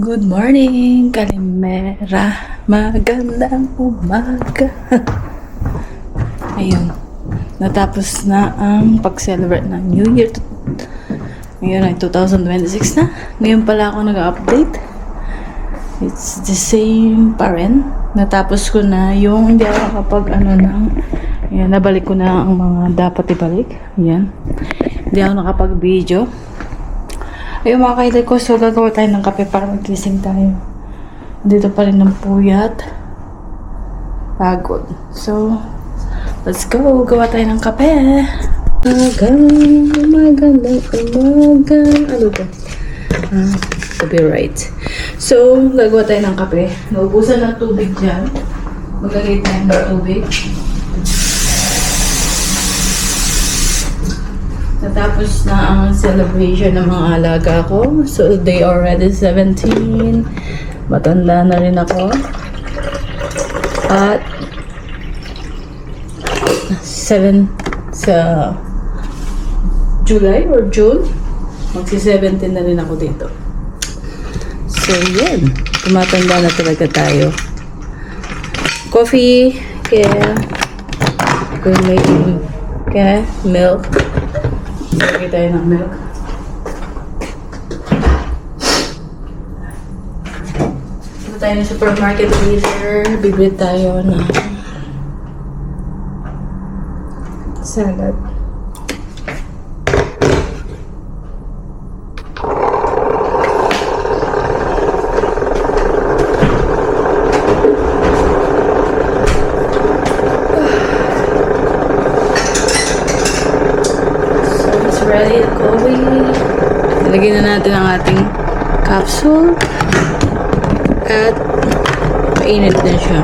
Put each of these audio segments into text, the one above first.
Good morning, Kalimera. Magandang umaga. Ayun. Natapos na ang pag-celebrate ng New Year. Ngayon ay 2026 na. Ngayon pala ako nag-update. It's the same pa rin. Natapos ko na yung hindi ako nakapag ayan, nabalik ko na ang mga dapat ibalik. Ayan. Hindi ako nakapag-video. Ayun mga kaidol ko, so gagawa tayo ng kape para mag-gising tayo. Dito pa rin ng puyat. Pagod. So, let's go. Gawa tayo ng kape. Magandang umaga. Ano to? Copyright. So, gagawa tayo ng kape. Naubusan ng tubig dyan. Maglagay tayo ng tubig. Natapos na ang celebration ng mga alaga ko. So, they already 17. Matanda na rin ako. At 7 sa July or June, magsi-17 na rin ako dito. So, yun. Tumatanda na talaga tayo. Coffee, kaya we're making milk. Lagay tayo ng milk. Dito tayo ng supermarket later. Bibili tayo ng salad. Ready to coffee. Ilagay na natin ang ating capsule. At mainit na siya.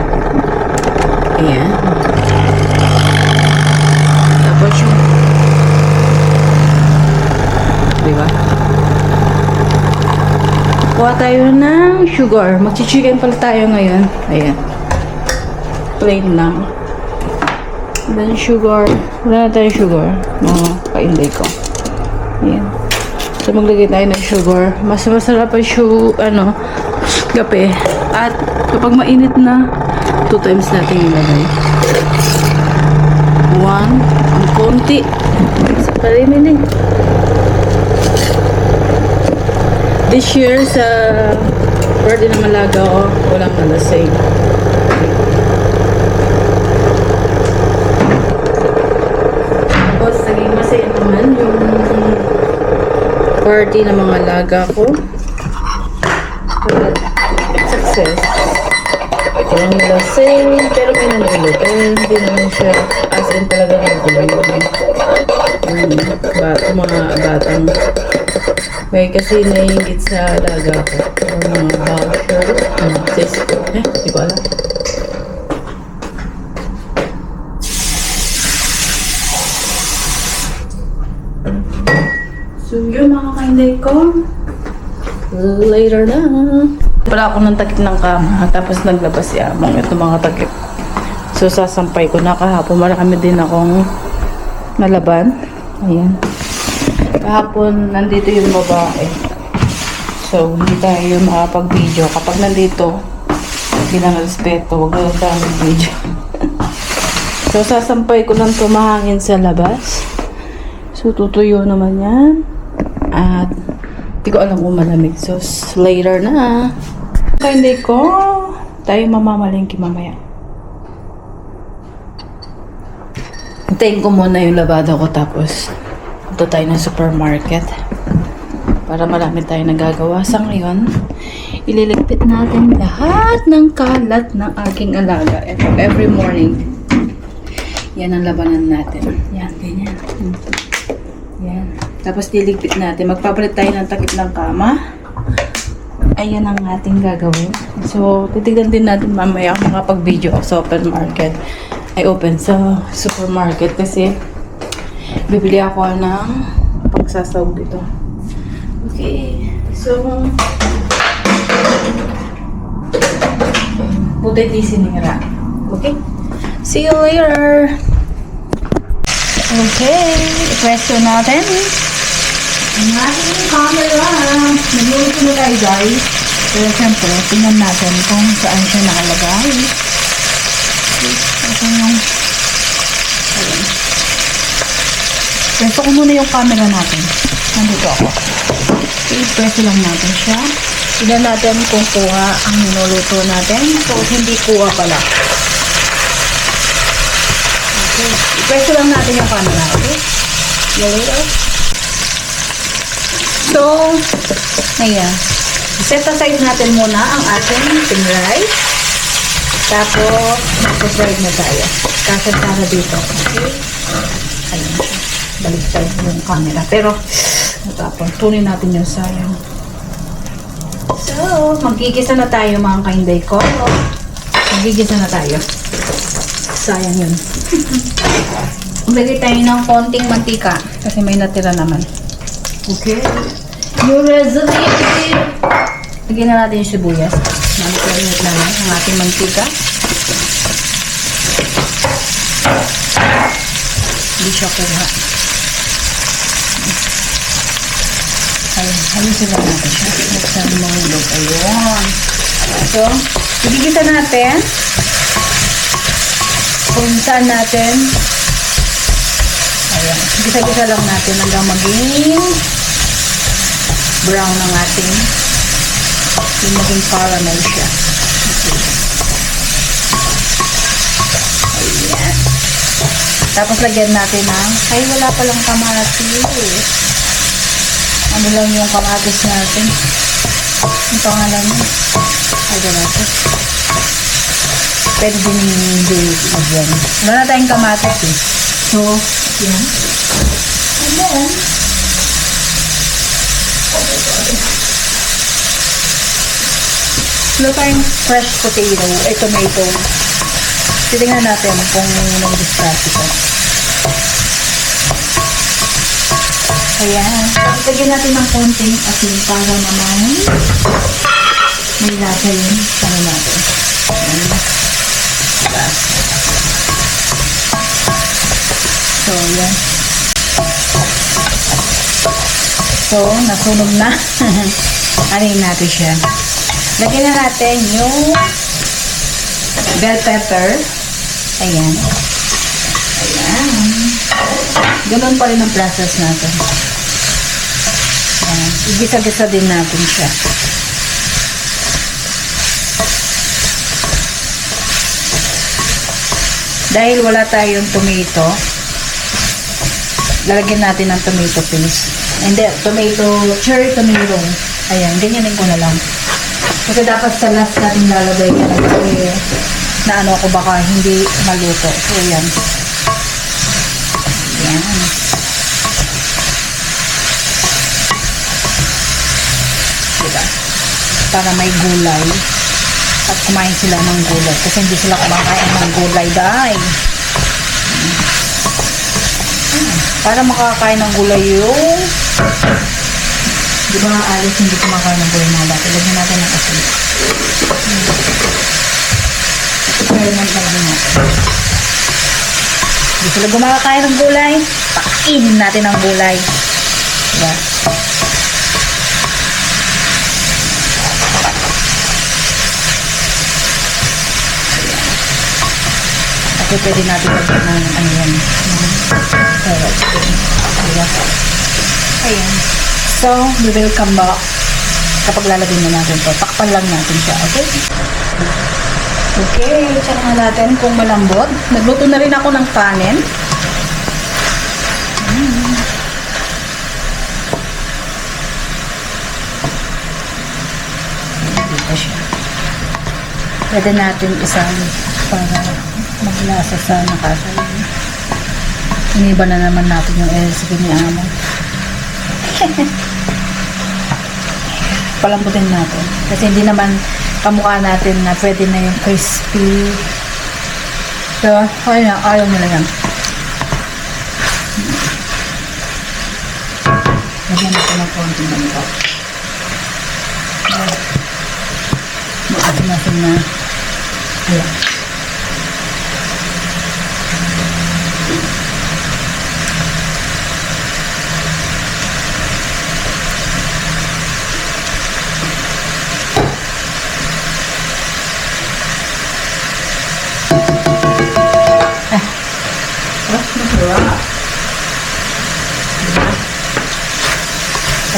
Ayan. Tapos yung diba? Kuha tayo ng sugar. Magchi-chicken pala tayo ngayon. Ayan. Plain lang. Then sugar. Wala na tayo sugar. Kainday ko. Ayan. So, maglagay tayo ng sugar. Mas masarap ang kape. At kapag mainit na, 2 times natin ilagay. 1, ang konti. Sa kalimin eh. This year, sa birthday ng malaga ko, walang nalasing. Tapos, naging masaya naman yung party ng mga laga ko. Success. Walang nalasing, pero may nanulo. Pero hindi naman siya as in talaga nagulo. Mga batang may kasi naingit sa laga ko. Yung mga voucher. Hindi ko alam. So, yun mga kainday ko. Later na. Wala ako ng takip ng kama. Tapos naglabas si Among ito mga takip. So, sasampay ko na kahapon. Marami din akong nalaban. Ayan. Kahapon, nandito yung babae. So, hindi tayo makapag-video. Kapag nandito, bilang respeto, huwag na tayo mag-video. So, sasampay ko lang tumahangin sa labas. So, tutuyo naman yan. At, hindi ko alam kung malamig. So, later na. Hindi ko. Tayo mamamalingki mamaya. Hintayin ko muna yung labada ko. Tapos, punta tayo ng supermarket. Para marami tayo nagagawa. Sa ngayon, ililigpit natin lahat ng kalat ng aking alaga. Every morning. Yan ang labanan natin. Yan, ganyan. Yan. Tapos liligpit natin. Magpapalit tayo ng takip ng kama. Ayan ang ating gagawin. So, titignan din natin mamaya kung makapag-video ako sa supermarket. Ay, open sa supermarket kasi bibili ako ng pagsasawag dito. Okay. So, putay di sinira. Okay? See you later! Okay. I-question natin. Ang ating camera. Nag-iulit na tayo guys. Pero siyempre, tingnan natin kung saan siya nakalagay. Ito yung... Ayan. Preso ko muna yung camera natin. Nandito ako. Okay, preso lang natin siya. Tignan natin kung kuha ang minuluto natin. So, hindi kuha pala. Okay. Preso lang natin yung camera. Okay? Later. So, ayan. Set aside natin muna ang ating rice. Tapos, mag-fried na tayo. Kasasara dito. Okay? Ayan. Baliktad yung camera. Pero, natapon. Tunin natin yung sayang. So, magigisa na tayo mga kainday ko. Magigisa na tayo. Sayang yun. Maglagay tayo ng konting mantika. Kasi may natira naman. Okay. Yung resume. Lagyan na natin yung sibuyas. Malit na lang ang ating mantika. Hindi siya kuha. Ayun, halusin lang natin siya. Buksan mo yung loob. Ayun. So, ibigisa natin kung saan natin. Ayun. Gisa-gisa lang natin hanggang maging brown ng ating yung maging caramel siya. Okay. Ayan. Tapos lagyan natin ng ay wala palang kamatis. Ano lang yung kamatis natin. Ang pangalan niya. Ay kamatis. Pwede din hindi lagyan. Wala na tayong kamatis eh. So, yan. And then, wala tayong fresh potato, tomato. Titingnan natin kung nag-discarte ko. Ayan. Lagyan natin ng konting asin para naman may lasa yun. Sana natin. Ayan. So, yan. So, nasunog na. Anin natin siya. Lagyan na natin yung bell pepper. Ayan. Ayan. Ganun pa rin ang process natin. Ayan. Igisa-gisa din natin siya. Dahil wala tayong tomato, lalagyan natin ng tomato paste. And then, cherry tomato. Ayan, ganyanin ko na lang. Kasi dapat sa last natin lalagay yan. Kasi na ano ako baka hindi maluto. So, yan. Yan. Diba? Para may gulay. At kumain sila ng gulay. Kasi hindi sila kumakain ng gulay dahil. Para makakain ng gulay yung di ba alis hindi kumakain ng gulay na dati. Lagyan natin ng asin. Kaya naman natin. Hindi sila kumakain ng gulay. Pakainin natin ang gulay. Diba? Kasi pwede natin lagyan ng ano yan. Carrots. Diba? Ayan. So, we will come back kapag lalagyan na natin to. Takpan lang natin siya, okay? Okay, check na natin kung malambot. Nagluto na rin ako ng panen. Dito siya. Pwede natin isang para maglasa sa nakasayin. Iniba na naman natin yung recipe ni Amo. Palambutin natin. Kasi hindi naman kamukha natin na pwede na yung crispy. So, ayaw nila yan. Lagyan natin ng konti ng ito. Maasin na. Ayan.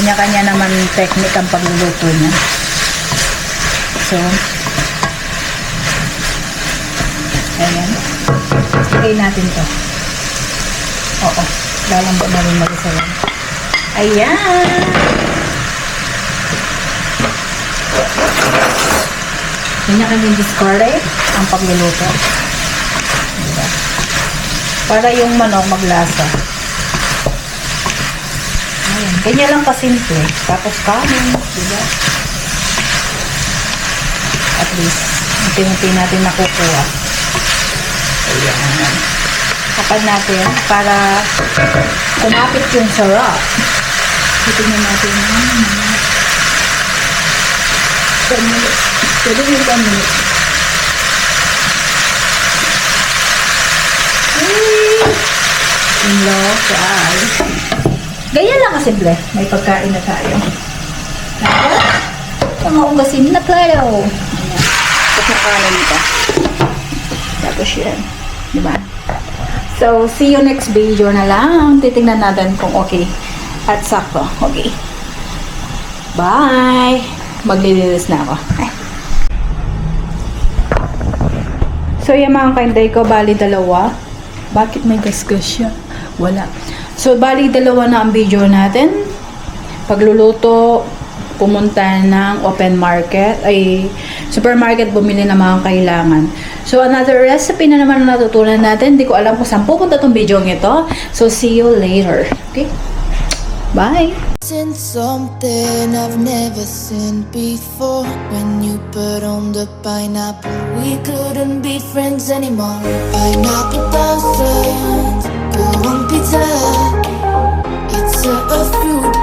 Kanya-kanya naman technique ang pagluluto niya. So, ayan. Lagay natin to. Oo. Lalambot na rin mag-isalan. Ayan! Kanya-kanya discard ang pagluluto. Diba? Para yung manok maglasa. Ayan. Ganyan lang kasimple. Tapos kanin. Diba? At least, unti-unti natin nakukuha. Ayan. Kapal natin para kumapit yung sarap. Titignan natin. 10 minutes. Pwede yung 10 minutes. Hello, guys. Ganyan lang kasimple. May pagkain na tayo. Mga ugasin na tayo. Ayan. Tapos yung kanin nito. Tapos yan. Diba? So, see you next video na lang. Titingnan natin kung okay. At sakto. Okay. Bye! Maglilinis na ako. Ay. So, yung mga kainday ko, bali dalawa. Bakit may gasgas siya? Wala. So, bali dalawa na ang video natin. Pagluluto, pumunta ng open market, ay supermarket, bumili ng mga kailangan. So, another recipe na naman na natutunan natin. Hindi ko alam kung saan pupunta itong video ito. So, see you later. Okay? Bye! Seen something I've never seen before. When you put on the pineapple, we couldn't be friends anymore. Pineapple thousand, go on pizza. It's a fruit